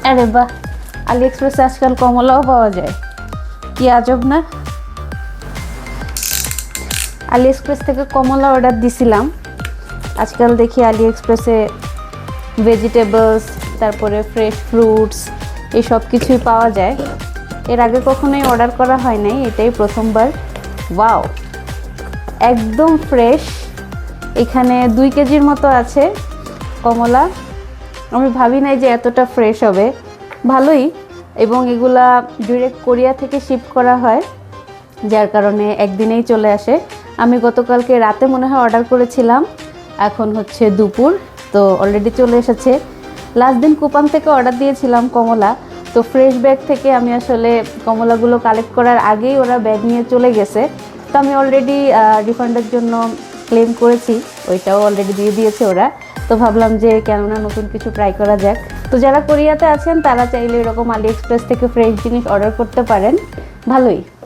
আরে বাহ, আলি এক্সপ্রেসে আজকাল কমলাও পাওয়া যায়, কি আজব না। আলি এক্সপ্রেস থেকে কমলা অর্ডার দিছিলাম। আজকাল দেখি আলি এক্সপ্রেসে ভেজিটেবলস, তারপরে ফ্রেশ ফ্রুটস, এই সব কিছুই পাওয়া যায়। এর আগে কখনোই অর্ডার করা হয় নাই, এটাই প্রথমবার। ওয়াও, একদম ফ্রেশ। এখানে 2 কেজির মতো আছে কমলা। আমি ভাবি নাই যে এতটা ফ্রেশ হবে। ভালোই। এবং এগুলা ডিরেক্ট কোরিয়া থেকে শিপ করা হয়, যার কারণে একদিনেই চলে আসে। আমি গতকালকে রাতে মনে হয় অর্ডার করেছিলাম, এখন হচ্ছে দুপুর, তো অলরেডি চলে এসেছে। লাস্ট দিন কুপাং থেকে অর্ডার দিয়েছিলাম কমলা, তো ফ্রেশ ব্যাগ থেকে আমি আসলে কমলাগুলো কালেক্ট করার আগেই ওরা ব্যাগ নিয়ে চলে গেছে। তো আমি অলরেডি রিফান্ডের জন্য ক্লেম করেছি, ওইটাও অলরেডি দিয়ে দিয়েছে ওরা। তো ভাবলাম যে কেননা নতুন কিছু ট্রাই করা যাক। তো যারা কোরিয়াতে আছেন তারা চাইলে এরকম আলি এক্সপ্রেস থেকে ফ্রেশ জিনিস অর্ডার করতে পারেন, ভালোই।